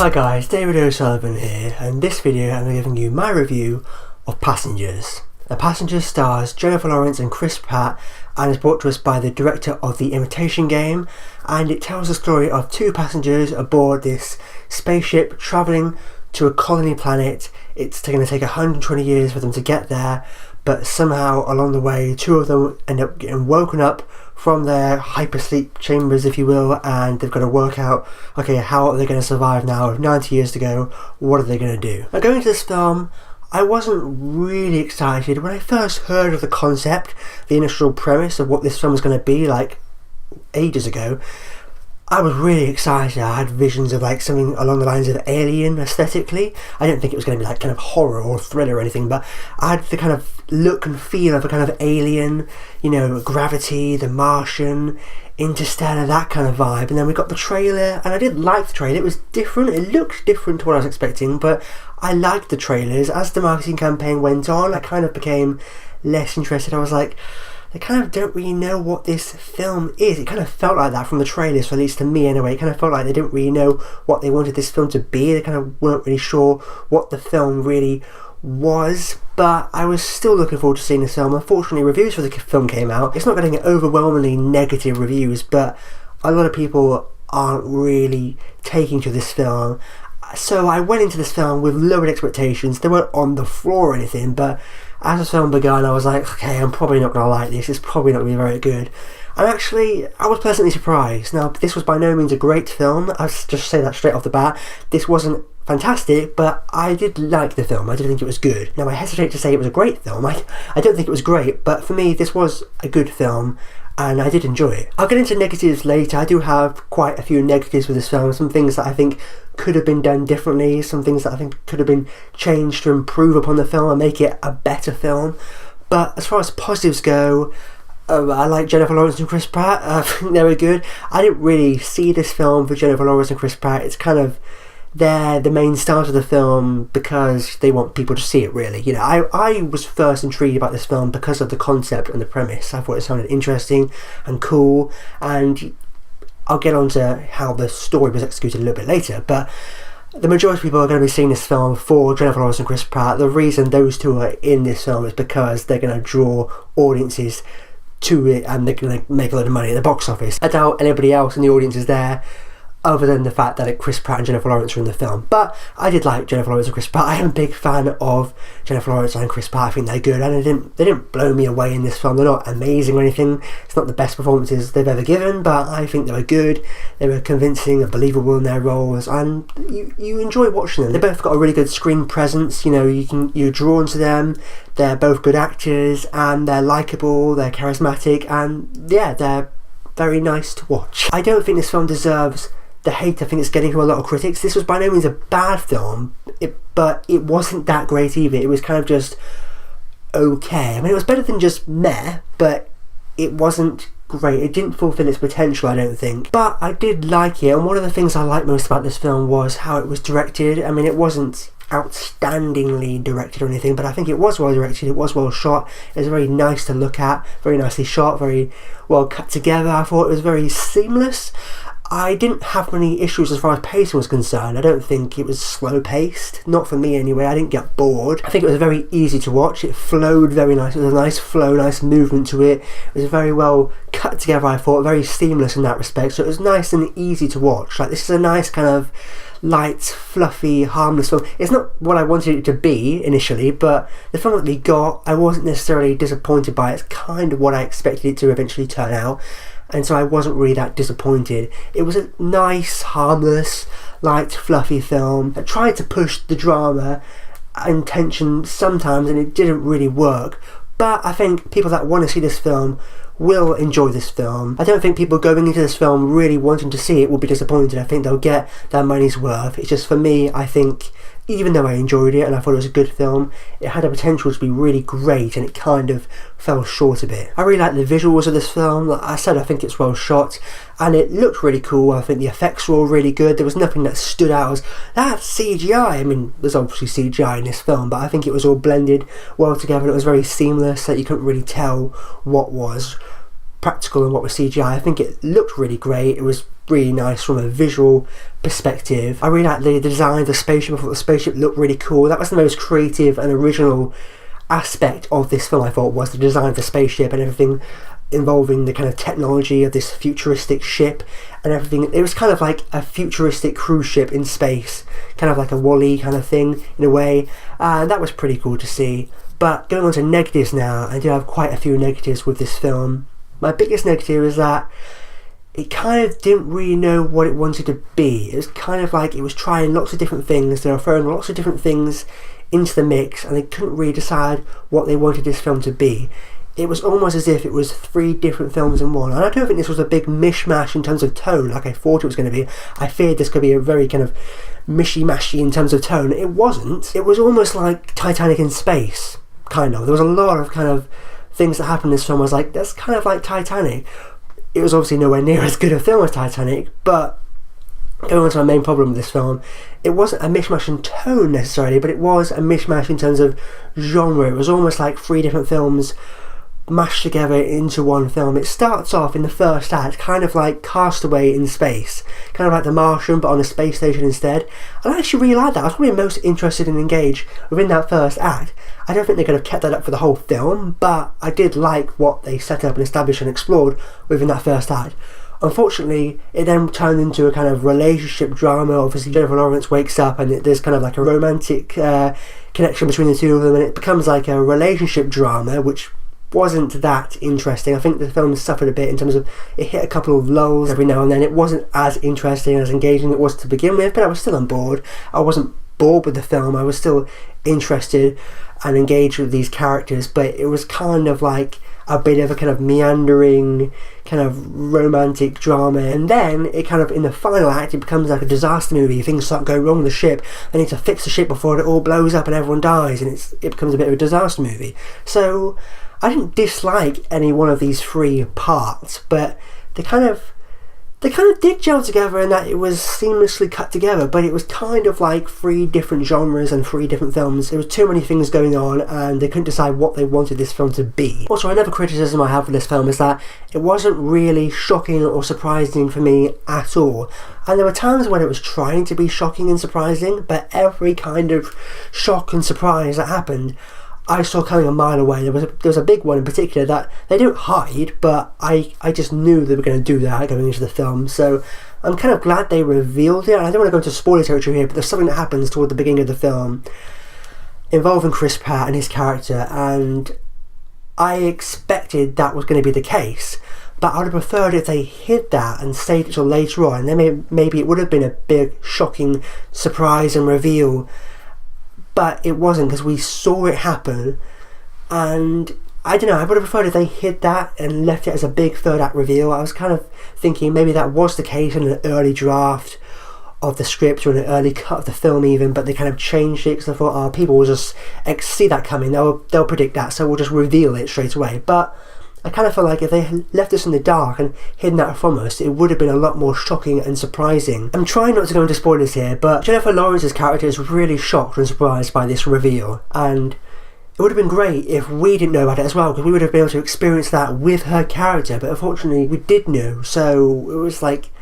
Hi guys, David O'Sullivan here, and in this video I'm giving you my review of Passengers. Passengers stars Jennifer Lawrence and Chris Pratt and is brought to us by the director of The Imitation Game, and it tells the story of two passengers aboard this spaceship travelling to a colony planet. It's going to take 120 years for them to get there, but somehow along the way two of them end up getting woken up from their hypersleep chambers, if you will, and they've got to work out, okay, how are they going to survive now with 90 years to go? What are they going to do? Now, going into this film, I wasn't really excited. When I first heard of the concept, the initial premise of what this film was going to be, like ages ago, I was really excited. I had visions of like something along the lines of Alien aesthetically. I didn't think it was going to be like kind of horror or thriller or anything, but I had the kind of look and feel of a kind of Alien, you know, Gravity, The Martian, Interstellar, that kind of vibe. And then we got the trailer, and I did like the trailer. It was different. It looked different to what I was expecting, but I liked the trailers. As the marketing campaign went on, I kind of became less interested. I was like, they kind of don't really know what this film is. It kind of felt like that from the trailers, or at least to me anyway. It kind of felt like they didn't really know what they wanted this film to be. They kind of weren't really sure what the film really was, but I was still looking forward to seeing this film. Unfortunately, reviews for the film came out. It's not getting overwhelmingly negative reviews, but a lot of people aren't really taking to this film. So I went into this film with lowered expectations. They weren't on the floor or anything, but as the film began, I was like, okay, I'm probably not going to like this. It's probably not going to be very good. And actually, I was pleasantly surprised. Now, this was by no means a great film. I'll just say that straight off the bat. This wasn't fantastic, but I did like the film. I did think it was good. Now, I hesitate to say it was a great film. I don't think it was great, but for me, this was a good film, and I did enjoy it. I'll get into negatives later. I do have quite a few negatives with this film. Some things that I think could have been done differently, some things that I think could have been changed to improve upon the film and make it a better film. But as far as positives go, I like Jennifer Lawrence and Chris Pratt. I think they were good. I didn't really see this film for Jennifer Lawrence and Chris Pratt. It's kind of, they're the main stars of the film because they want people to see it, really. You know, I was first intrigued about this film because of the concept and the premise. I thought it sounded interesting and cool, and I'll get on to how the story was executed a little bit later, but the majority of people are going to be seeing this film for Jennifer Lawrence and Chris Pratt. The reason those two are in this film is because they're going to draw audiences to it, and they're going to make a lot of money at the box office. I doubt anybody else in the audience is there other than the fact that Chris Pratt and Jennifer Lawrence are in the film. But I did like Jennifer Lawrence and Chris Pratt. I am a big fan of Jennifer Lawrence and Chris Pratt. I think they're good, and they didn't blow me away in this film. They're not amazing or anything. It's not the best performances they've ever given, but I think they were good. They were convincing and believable in their roles, and you enjoy watching them. They both got a really good screen presence. You know, you're drawn to them. They're both good actors, and they're likeable, they're charismatic, and yeah, they're very nice to watch. I don't think this film deserves the hate I think it's getting from a lot of critics. This was by no means a bad film, but it wasn't that great either. It was kind of just okay. I mean, it was better than just meh, but it wasn't great. It didn't fulfill its potential, I don't think. But I did like it, and one of the things I liked most about this film was how it was directed. I mean, it wasn't outstandingly directed or anything, but I think it was well directed. It was well shot. It was very nice to look at, very nicely shot, very well cut together. I thought it was very seamless. I didn't have many issues as far as pacing was concerned. I don't think it was slow paced, not for me anyway. I didn't get bored. I think it was very easy to watch. It flowed very nice. It was a nice flow, nice movement to it. It was very well cut together, I thought, very seamless in that respect. So it was nice and easy to watch. Like, this is a nice kind of light, fluffy, harmless film. It's not what I wanted it to be initially, but the film that we got, I wasn't necessarily disappointed by it. It's kind of what I expected it to eventually turn out, and so I wasn't really that disappointed. It was a nice, harmless, light, fluffy film. I tried to push the drama and tension sometimes, and it didn't really work. But I think people that want to see this film will enjoy this film. I don't think people going into this film really wanting to see it will be disappointed. I think they'll get their money's worth. It's just, for me, I think, even though I enjoyed it and I thought it was a good film, it had a potential to be really great, and it kind of fell short a bit. I really like the visuals of this film. Like I said, I think it's well shot, and it looked really cool. I think the effects were all really good. There was nothing that stood out as, that's CGI. I mean, there's obviously CGI in this film, but I think it was all blended well together. It was very seamless, that you couldn't really tell what was practical and what was CGI. I think it looked really great. It was really nice from a visual perspective. I really liked the design of the spaceship. I thought the spaceship looked really cool. That was the most creative and original aspect of this film, I thought, was the design of the spaceship and everything involving the kind of technology of this futuristic ship and everything. It was kind of like a futuristic cruise ship in space, kind of like a Wall-E kind of thing in a way, and that was pretty cool to see. But going on to negatives now, I do have quite a few negatives with this film. My biggest negative is that it kind of didn't really know what it wanted to be. It was kind of like it was trying lots of different things. They were throwing lots of different things into the mix, and they couldn't really decide what they wanted this film to be. It was almost as if it was 3 different films in one, and I don't think this was a big mishmash in terms of tone like I thought it was going to be. I feared this could be a very kind of mishy-mashy in terms of tone. It wasn't. It was almost like Titanic in space, kind of. There was a lot of kind of things that happened in this film. I was like, that's kind of like Titanic. It was obviously nowhere near as good a film as Titanic, but going on to my main problem with this film, it wasn't a mishmash in tone necessarily, but it was a mishmash in terms of genre. It was almost like 3 different films mashed together into one film. It starts off in the first act kind of like Castaway in space, kind of like The Martian but on a space station instead, and I actually really liked that. I was probably most interested and engaged within that first act. I don't think they could have kept that up for the whole film, but I did like what they set up and established and explored within that first act. Unfortunately, it then turned into a kind of relationship drama. Obviously, Jennifer Lawrence wakes up and there's kind of like a romantic connection between the two of them, and it becomes like a relationship drama, which wasn't that interesting. I think the film suffered a bit in terms of it hit a couple of lulls every now and then. It wasn't as interesting, as engaging it was to begin with, but I was still on board. I wasn't bored with the film. I was still interested and engaged with these characters, but it was kind of like a bit of a kind of meandering kind of romantic drama, and then it kind of, in the final act, it becomes like a disaster movie. Things start going wrong with the ship. They need to fix the ship before it all blows up and everyone dies, and it becomes a bit of a disaster movie. So I didn't dislike any one of these 3 parts, but they kind of did gel together in that it was seamlessly cut together, but it was kind of like 3 different genres and 3 different films. There was too many things going on and they couldn't decide what they wanted this film to be. Also, another criticism I have for this film is that it wasn't really shocking or surprising for me at all. And there were times when it was trying to be shocking and surprising, but every kind of shock and surprise that happened, I saw coming a mile away. There was a big one in particular that they don't hide, but I just knew they were going to do that going into the film. So I'm kind of glad they revealed it. And I don't want to go into spoiler territory here, but there's something that happens toward the beginning of the film involving Chris Pratt and his character, and I expected that was going to be the case. But I would have preferred if they hid that and stayed until later on. And then maybe it would have been a big, shocking surprise and reveal. But it wasn't, because we saw it happen, and I don't know, I would have preferred if they hid that and left it as a big 3rd act reveal. I was kind of thinking maybe that was the case in an early draft of the script or in an early cut of the film even, but they kind of changed it because I thought, oh, people will just see that coming, they'll predict that, so we'll just reveal it straight away. But I kind of feel like if they had left us in the dark and hidden that from us, it would have been a lot more shocking and surprising. I'm trying not to go into spoilers here, but Jennifer Lawrence's character is really shocked and surprised by this reveal, and it would have been great if we didn't know about it as well, because we would have been able to experience that with her character. But unfortunately we did know, so it was like,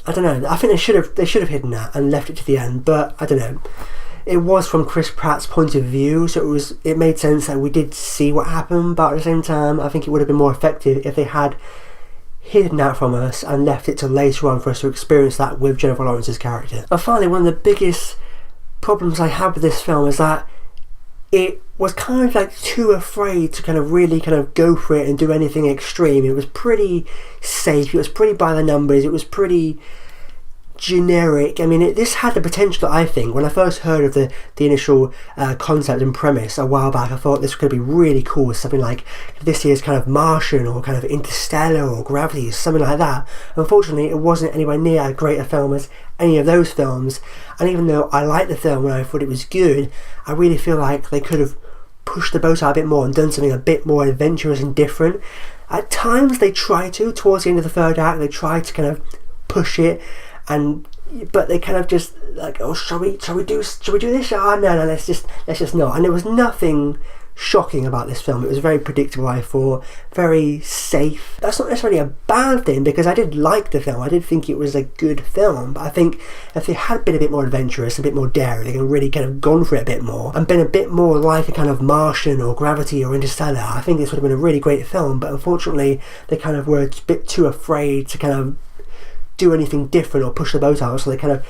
I don't know, I think they should have hidden that and left it to the end, but I don't know. It was from Chris Pratt's point of view, so it made sense that we did see what happened, but at the same time I think it would have been more effective if they had hidden that from us and left it till later on for us to experience that with Jennifer Lawrence's character. And finally, one of the biggest problems I have with this film is that it was kind of like too afraid to kind of really kind of go for it and do anything extreme. It was pretty safe, it was pretty by the numbers, it was pretty generic. I mean, this had the potential, I think. When I first heard of the initial concept and premise a while back, I thought this could be really cool, something like this year's kind of Martian or kind of Interstellar or Gravity, something like that. Unfortunately, it wasn't anywhere near as great a film as any of those films, and even though I liked the film and I thought it was good, I really feel like they could have pushed the boat out a bit more and done something a bit more adventurous and different. At times they try to, towards the end of the 3rd act, they try to kind of push it, but they kind of just like, oh, shall we do this? Oh no, let's just not. And there was nothing shocking about this film. It was very predictable, I thought, very safe. That's not necessarily a bad thing, because I did like the film. I did think it was a good film, but I think if they had been a bit more adventurous, a bit more daring, they could have really kind of gone for it a bit more and been a bit more like a kind of Martian or Gravity or Interstellar, I think this would have been a really great film. But unfortunately they kind of were a bit too afraid to kind of do anything different or push the boat out, so they kind of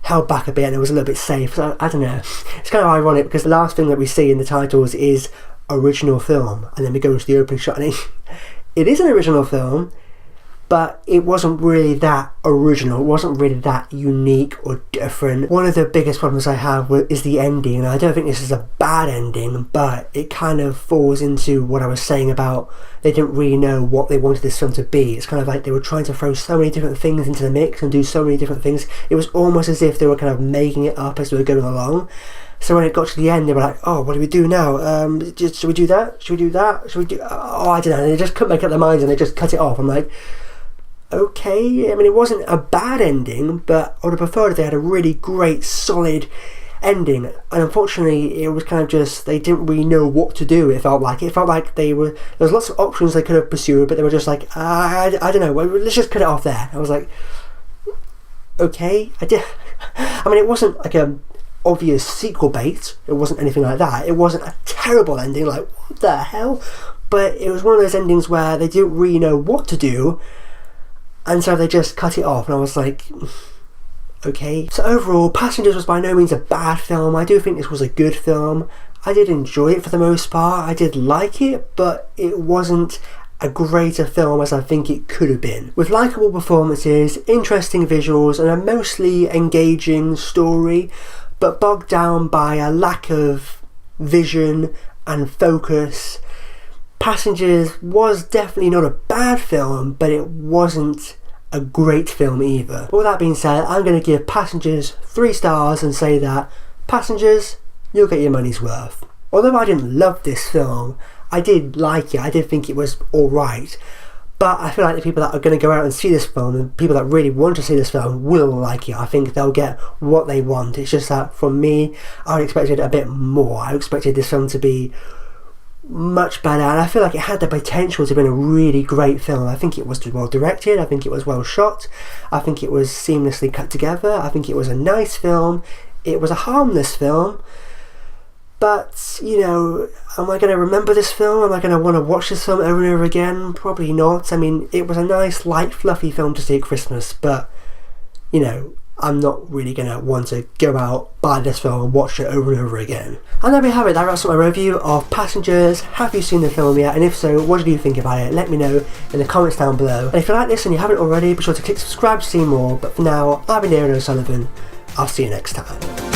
held back a bit and it was a little bit safe. So I don't know, it's kind of ironic because the last thing that we see in the titles is original film, and then we go to the opening shot and it is an original film, but it wasn't really that original, it wasn't really that unique or different. One of the biggest problems I have is the ending, and I don't think this is a bad ending, but it kind of falls into what I was saying about they didn't really know what they wanted this film to be. It's kind of like they were trying to throw so many different things into the mix and do so many different things. It was almost as if they were kind of making it up as they were going along. So when it got to the end, they were like, oh, what do we do now? Should we do that? Should we do that? Should we do... Oh, I don't know. And they just couldn't make up their minds and they just cut it off. I'm like, okay. I mean, it wasn't a bad ending, but I would have preferred if they had a really great, solid ending. And unfortunately, it was kind of just, they didn't really know what to do. It felt like they were, there was lots of options they could have pursued, but they were just like, I don't know, let's just cut it off there. I was like, okay. I mean, it wasn't like a obvious sequel bait, it wasn't anything like that, it wasn't a terrible ending like what the hell, but it was one of those endings where they didn't really know what to do, and so they just cut it off, and I was like, okay. So overall, Passengers was by no means a bad film. I do think this was a good film. I did enjoy it for the most part, I did like it, but it wasn't a greater film as I think it could have been. With likeable performances, interesting visuals, and a mostly engaging story, but bogged down by a lack of vision and focus. Passengers was definitely not a bad film, but it wasn't a great film either. But with that being said, I'm going to give Passengers 3 stars and say that Passengers, you'll get your money's worth. Although I didn't love this film, I did like it, I did think it was alright. But I feel like the people that are going to go out and see this film, and people that really want to see this film, will like it. I think they'll get what they want. It's just that from me, I expected a bit more. I expected this film to be much better, and I feel like it had the potential to have been a really great film. I think it was well directed, I think it was well shot, I think it was seamlessly cut together, I think it was a nice film, it was a harmless film. But, you know, am I going to remember this film? Am I going to want to watch this film over and over again? Probably not. I mean, it was a nice, light, fluffy film to see at Christmas, but, you know, I'm not really going to want to go out, buy this film and watch it over and over again. And there we have it, that wraps up my review of Passengers. Have you seen the film yet? And if so, what did you think about it? Let me know in the comments down below. And if you like this and you haven't already, be sure to click subscribe to see more. But for now, I've been Aaron O'Sullivan. I'll see you next time.